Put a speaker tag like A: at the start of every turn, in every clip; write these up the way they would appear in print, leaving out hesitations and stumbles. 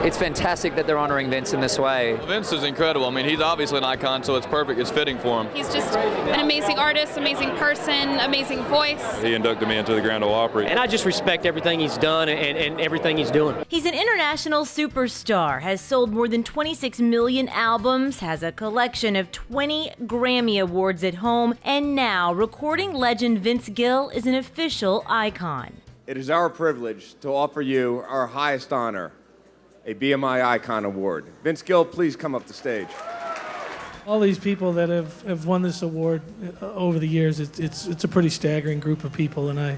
A: it's fantastic that they're honoring Vince in this way.
B: Well, Vince is incredible. I mean, he's obviously an icon, so it's perfect. It's fitting for him.
C: He's just an amazing artist, amazing person, amazing voice.
B: He inducted me into the Grand Ole Opry.
D: And I just respect everything he's done and everything he's doing.
E: He's an international superstar, has sold more than 26 million albums, has a collection of 20 Grammy Awards at home, and now recording legend Vince Gill is an official icon.
F: It is our privilege to offer you our highest honor, a BMI Icon Award. Vince Gill, please come up the stage.
G: All these people that have won this award over the years, it's a pretty staggering group of people, and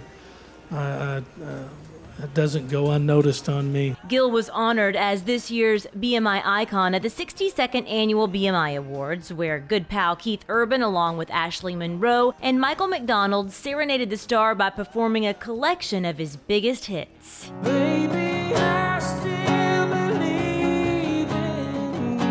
G: it doesn't go unnoticed on me.
E: Gill was honored as this year's BMI icon at the 62nd Annual BMI Awards, where good pal Keith Urban, along with Ashley Monroe and Michael McDonald, serenaded the star by performing a collection of his biggest hits.
H: Baby, I still believe in you.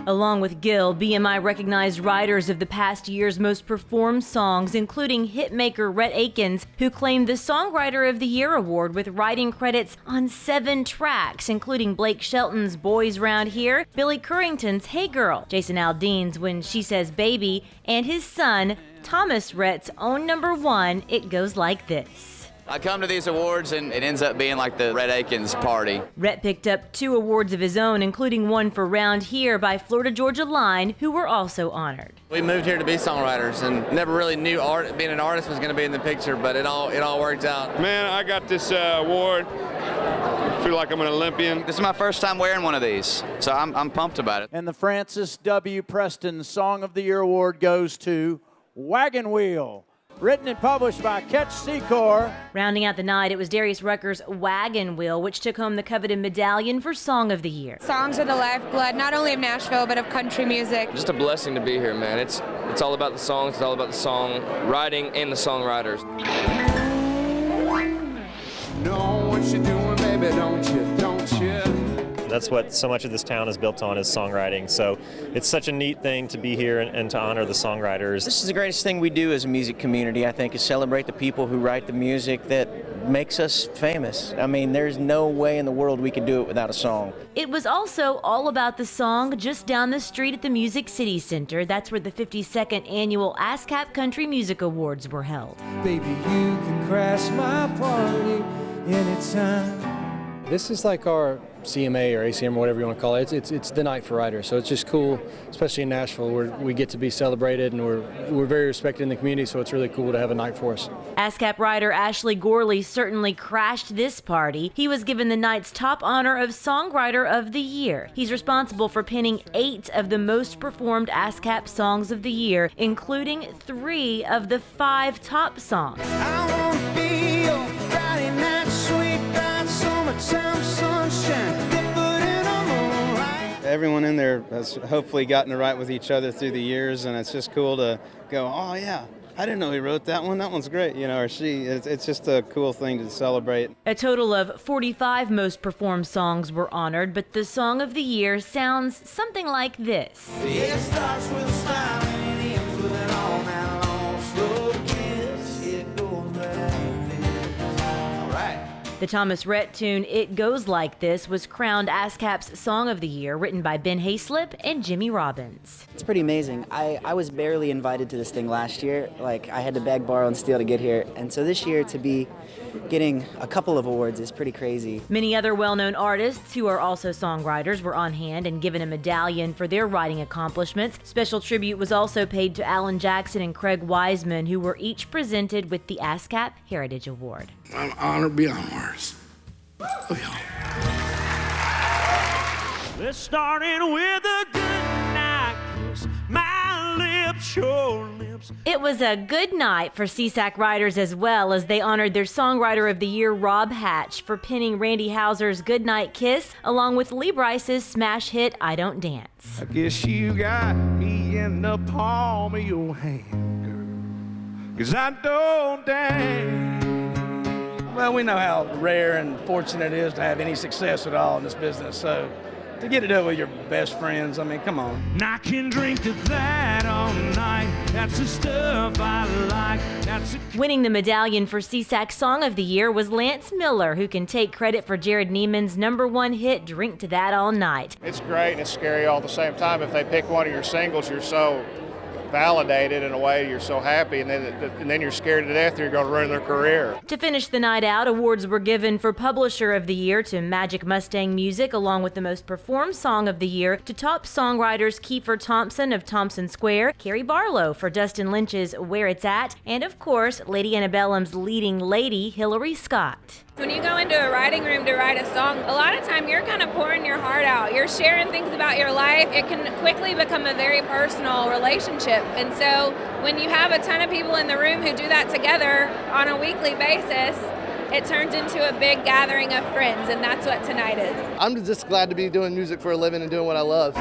E: Along with Gill, BMI recognized writers of the past year's most performed songs, including hitmaker Rhett, who claimed the Songwriter of the Year award with writing credits on 7 tracks, including Blake Shelton's Boys Round Here, Billy Currington's Hey Girl, Jason Aldean's When She Says Baby, and his son, Thomas Rhett's own #1, It Goes Like This.
I: I come to these awards and it ends up being like the Rhett Akins party.
E: Rhett picked up 2 awards of his own, including one for Round Here by Florida Georgia Line, who were also honored.
I: We moved here to be songwriters and never really knew being an artist was going to be in the picture, but it all worked out.
J: Man, I got this award. I feel like I'm an Olympian.
I: This is my first time wearing one of these, so I'm pumped about it.
K: And the Francis W. Preston Song of the Year award goes to Wagon Wheel. Written and published by Ketch Secor.
E: Rounding out the night, it was Darius Rucker's Wagon Wheel, which took home the coveted medallion for Song of the Year.
C: Songs are the lifeblood, not only of Nashville, but of country music.
L: Just a blessing to be here, man. It's all about the songs, it's all about the song writing and the songwriters.
H: Know what you're doing, baby, don't you?
M: That's what so much of this town is built on, is songwriting. So it's such a neat thing to be here and to honor the songwriters.
N: This is the greatest thing we do as a music community, I think, is celebrate the people who write the music that makes us famous. I mean, there's no way in the world we could do it without a song.
E: It was also all about the song just down the street at the Music City Center. That's where the 52nd Annual ASCAP Country Music Awards were held.
H: Baby, you can crash my party anytime.
O: This is like our CMA or ACM or whatever you want to call it. It's the night for writers, so it's just cool, especially in Nashville, where we get to be celebrated and we're very respected in the community, so it's really cool to have a night for us.
E: ASCAP writer Ashley Gorley certainly crashed this party. He was given the night's top honor of Songwriter of the Year. He's responsible for penning 8 of the most performed ASCAP songs of the year, including 3 of the 5 top songs.
H: I wanna be your Friday night sweet ride, summertime sunshine.
P: Everyone in there has hopefully gotten it right with each other through the years, and it's just cool to go, oh yeah, I didn't know he wrote that one. That one's great, or she. It's just a cool thing to celebrate.
E: A total of 45 most performed songs were honored, but the Song of the Year sounds something like this.
H: It starts with a smile and it ends with an all night long slow kiss. It goes like this. All right.
E: The Thomas Rhett tune It Goes Like This was crowned ASCAP's Song of the Year, written by Ben Hayslip and Jimmy Robbins.
Q: It's pretty amazing. I was barely invited to this thing last year. I had to beg, borrow, and steal to get here. And so this year to be getting a couple of awards is pretty crazy.
E: Many other well-known artists who are also songwriters were on hand and given a medallion for their writing accomplishments. Special tribute was also paid to Alan Jackson and Craig Wiseman, who were each presented with the ASCAP Heritage Award.
R: I'm honored beyond words. Oh, yeah.
H: Let's start in with a good night kiss. My lips, your lips.
E: It was a good night for SESAC writers as well, as they honored their Songwriter of the Year, Rob Hatch, for penning Randy Houser's Goodnight Kiss, along with Lee Brice's smash hit I Don't Dance.
H: I guess you got me in the palm of your hand, girl, 'cause I don't dance.
S: Well, we know how rare and fortunate it is to have any success at all in this business, so to get it up with your best friends, I mean, come on.
H: And I can drink to that all night. That's the stuff I like. That's the
E: Winning the medallion for SESAC Song of the Year was Lance Miller, who can take credit for Jared Neiman's #1 hit, Drink to That All Night.
T: It's great and it's scary all at the same time. If they pick one of your singles, you're so validated in a way, you're so happy, and then you're scared to death you're going to ruin their career.
E: To finish the night out, awards were given for Publisher of the Year to Magic Mustang Music, along with the Most Performed Song of the Year to top songwriters Kiefer Thompson of Thompson Square, Carrie Barlow for Dustin Lynch's Where It's At, and of course, Lady Antebellum's leading lady, Hillary Scott.
U: When you go into a writing room to write a song, a lot of time you're kind of pouring your heart out. You're sharing things about your life. It can quickly become a very personal relationship. And so when you have a ton of people in the room who do that together on a weekly basis, it turns into a big gathering of friends, and that's what tonight is.
V: I'm just glad to be doing music for a living and doing what I love.